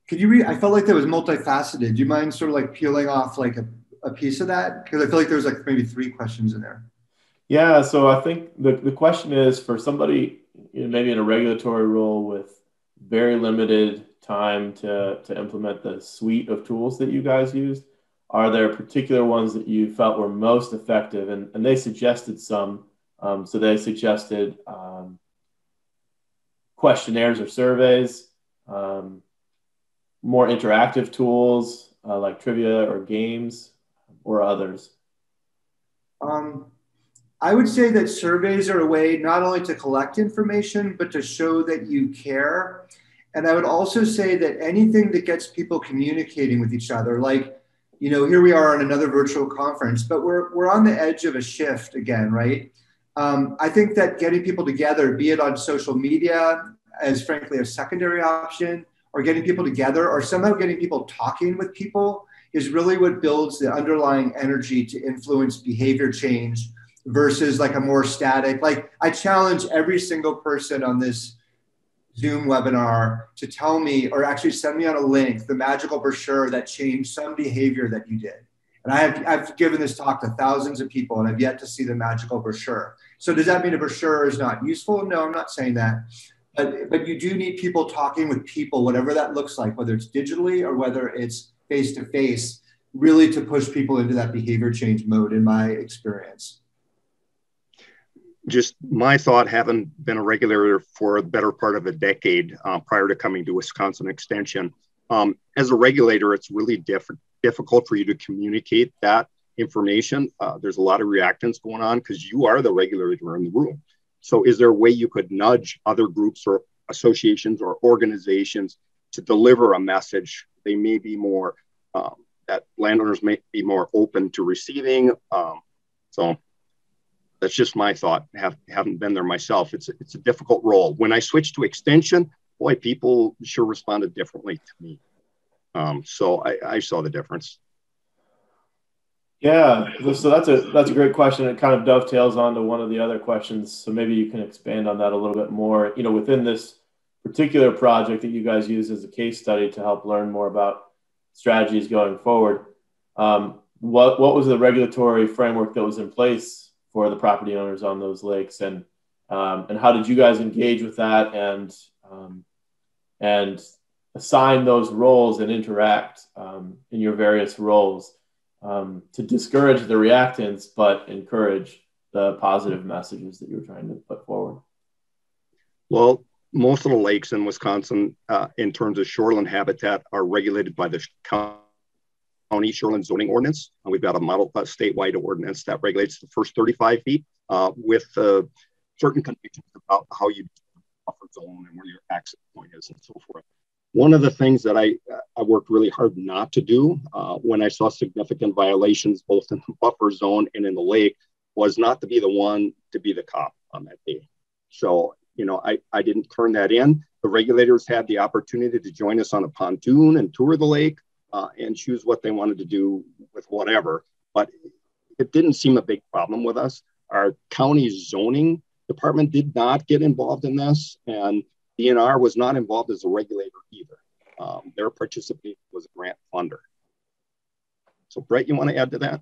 Could you read? I felt like that was multifaceted. Do you mind sort of like peeling off like a piece of that? Because I feel like there's like maybe 3 questions in there. Yeah, so I think the question is for somebody maybe in a regulatory role with very limited time to implement the suite of tools that you guys used, are there particular ones that you felt were most effective? And they suggested some. So they suggested questionnaires or surveys, more interactive tools like trivia or games, or others. I would say that surveys are a way not only to collect information, but to show that you care. And I would also say that anything that gets people communicating with each other, like, here we are on another virtual conference, but we're on the edge of a shift again, right? I think that getting people together, be it on social media as frankly a secondary option, or getting people together, or somehow getting people talking with people, is really what builds the underlying energy to influence behavior change versus like a more static. Like, I challenge every single person on this Zoom webinar to tell me, or actually send me on a link, the magical brochure that changed some behavior that you did. And I've given this talk to thousands of people, and I've yet to see the magical brochure. So does that mean a brochure is not useful? No, I'm not saying that. But you do need people talking with people, whatever that looks like, whether it's digitally or whether it's face-to-face, really to push people into that behavior change mode, in my experience. Just my thought, having been a regulator for the better part of a decade prior to coming to Wisconsin Extension, as a regulator, it's really difficult for you to communicate that information. There's a lot of reactance going on because you are the regulator in the room. So is there a way you could nudge other groups or associations or organizations to deliver a message they may be more, that landowners may be more open to receiving? So that's just my thought. Haven't been there myself. It's a difficult role. When I switched to extension, boy, people sure responded differently to me. So I saw the difference. Yeah, so that's a great question. It kind of dovetails onto one of the other questions. So maybe you can expand on that a little bit more. Within this particular project that you guys use as a case study to help learn more about strategies going forward, what was the regulatory framework that was in place for the property owners on those lakes, and how did you guys engage with that and assign those roles and interact in your various roles to discourage the reactance, but encourage the positive messages that you're trying to put forward? Well, most of the lakes in Wisconsin, in terms of shoreline habitat, are regulated by the county shoreline zoning ordinance. We've got a model statewide ordinance that regulates the first 35 feet with certain conditions about how you buffer zone and where your access point is and so forth. One of the things that I worked really hard not to do when I saw significant violations, both in the buffer zone and in the lake, was not to be the one to be the cop on that day. So, I didn't turn that in. The regulators had the opportunity to join us on a pontoon and tour the lake and choose what they wanted to do with whatever. But it didn't seem a big problem with us. Our county zoning department did not get involved in this, and DNR was not involved as a regulator either. Their participation was a grant funder. So Bret, you want to add to that?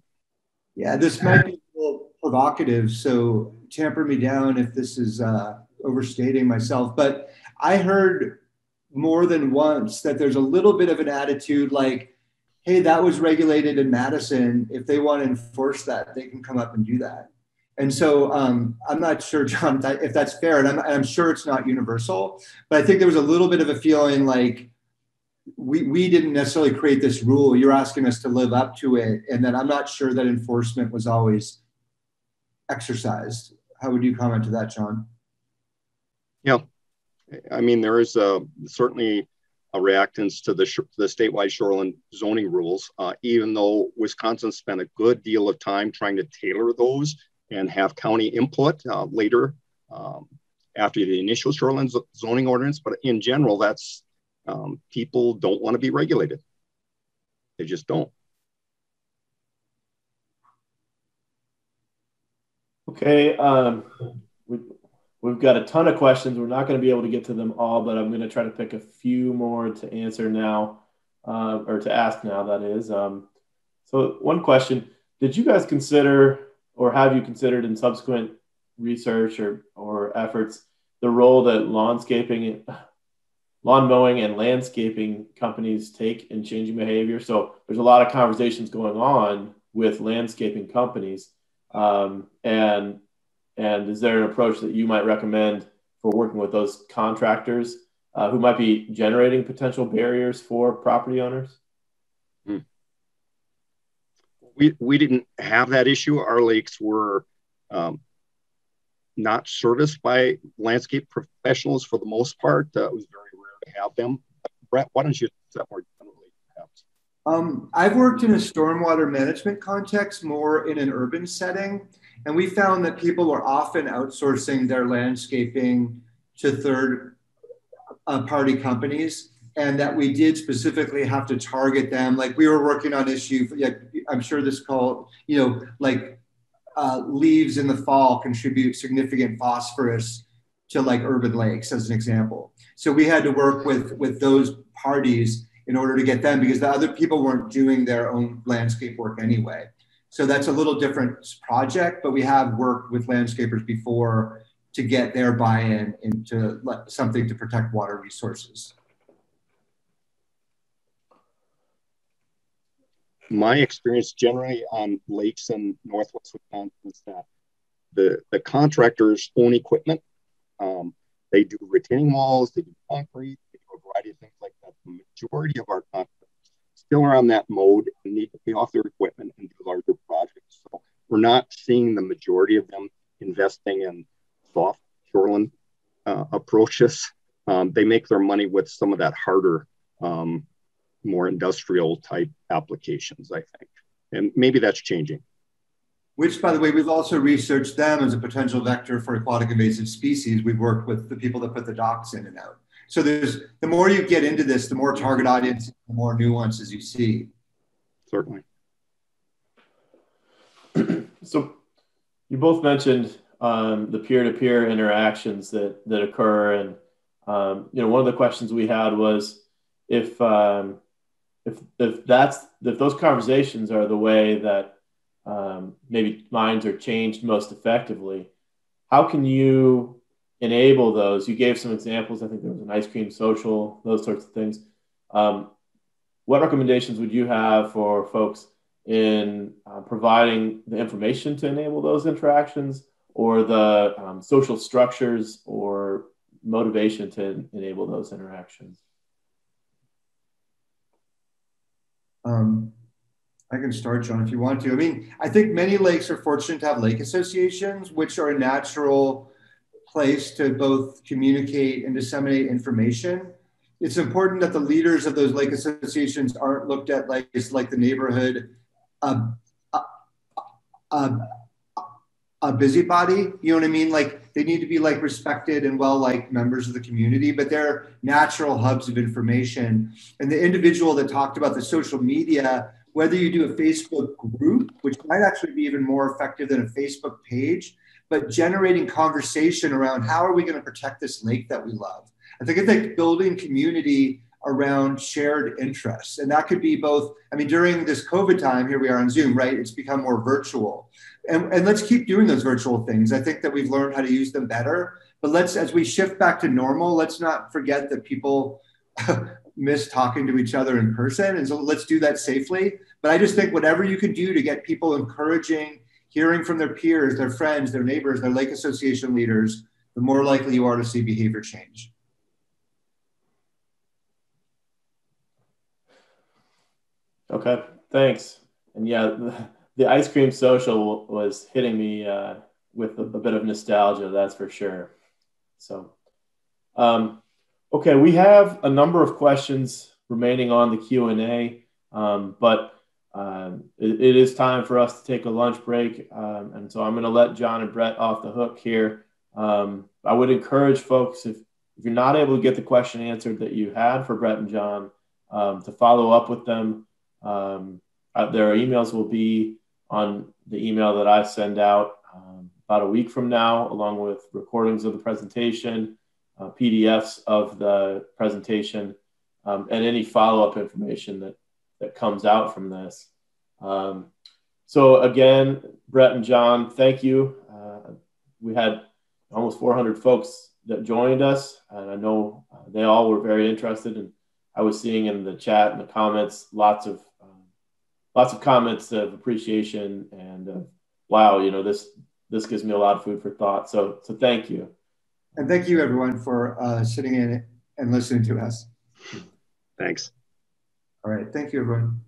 Yeah, this might be a little provocative, so tamper me down if this is overstating myself, but I heard more than once that there's a little bit of an attitude like, hey, that was regulated in Madison. If they want to enforce that, they can come up and do that. And so I'm not sure, John, if that's fair, and I'm sure it's not universal, but I think there was a little bit of a feeling like we didn't necessarily create this rule. You're asking us to live up to it, and that I'm not sure that enforcement was always exercised. How would you comment to that, John? Yeah, I mean, there is certainly a reactance to the statewide shoreline zoning rules, even though Wisconsin spent a good deal of time trying to tailor those and have county input later after the initial shoreline zoning ordinance. But in general, that's people don't want to be regulated. They just don't. Okay. We've got a ton of questions. We're not going to be able to get to them all, but I'm going to try to pick a few more to answer now, or to ask now, that is. So So one question, did you guys consider, or have you considered in subsequent research or efforts, the role that lawn mowing and landscaping companies take in changing behavior? So there's a lot of conversations going on with landscaping companies. And is there an approach that you might recommend for working with those contractors who might be generating potential barriers for property owners? We didn't have that issue. Our lakes were not serviced by landscape professionals for the most part. It was very rare to have them. Bret, why don't you say that more generally, perhaps? I've worked in a stormwater management context, more in an urban setting, and we found that people were often outsourcing their landscaping to third party companies, and that we did specifically have to target them. Like we were working on issue, I'm sure this called, leaves in the fall contribute significant phosphorus to like urban lakes, as an example. So we had to work with those parties in order to get them, because the other people weren't doing their own landscape work anyway. So that's a little different project, but we have worked with landscapers before to get their buy-in into something to protect water resources. My experience generally on lakes in Northwest Wisconsin is that the contractors own equipment. They do retaining walls, they do concrete, they do a variety of things like that. The majority of our contractors still are on that mode and need to pay off their equipment and do larger projects. So we're not seeing the majority of them investing in soft shoreline approaches. They make their money with some of that harder, more industrial type applications, I think. And maybe that's changing. Which, by the way, we've also researched them as a potential vector for aquatic invasive species. We've worked with the people that put the docks in and out. So the more you get into this, the more target audience, the more nuances you see. Certainly. So you both mentioned the peer-to-peer interactions that occur. And, one of the questions we had was if those conversations are the way that maybe minds are changed most effectively, how can you enable those? You gave some examples. I think there was an ice cream social, those sorts of things. What recommendations would you have for folks in providing the information to enable those interactions, or the social structures or motivation to enable those interactions? I can start, John, if you want to. I mean, I think many lakes are fortunate to have lake associations, which are a natural place to both communicate and disseminate information. It's important that the leaders of those lake associations aren't looked at like it's like the neighborhood a busybody, you know what I mean? Like they need to be like respected and well-liked members of the community, but they're natural hubs of information. And the individual that talked about the social media, whether you do a Facebook group, which might actually be even more effective than a Facebook page, but generating conversation around how are we going to protect this lake that we love? I think it's like building community around shared interests. And that could be both, I mean, during this COVID time, here we are on Zoom, right? It's become more virtual. And let's keep doing those virtual things. I think that we've learned how to use them better. But let's, as we shift back to normal, let's not forget that people miss talking to each other in person. And so let's do that safely. But I just think whatever you can do to get people encouraging, hearing from their peers, their friends, their neighbors, their lake association leaders, the more likely you are to see behavior change. Okay, thanks. And yeah, the ice cream social was hitting me with a bit of nostalgia, that's for sure. So, okay, we have a number of questions remaining on the Q&A, but it is time for us to take a lunch break. And so I'm going to let John and Bret off the hook here. I would encourage folks, if you're not able to get the question answered that you had for Bret and John, to follow up with them. Their emails will be on the email that I send out about a week from now, along with recordings of the presentation, PDFs of the presentation, and any follow-up information that comes out from this. So again, Bret and John, thank you. We had almost 400 folks that joined us, and I know they all were very interested. And I was seeing in the chat and the comments lots of comments of appreciation and wow, this gives me a lot of food for thought. So thank you. And thank you everyone for sitting in and listening to us. Thanks. All right, thank you everyone.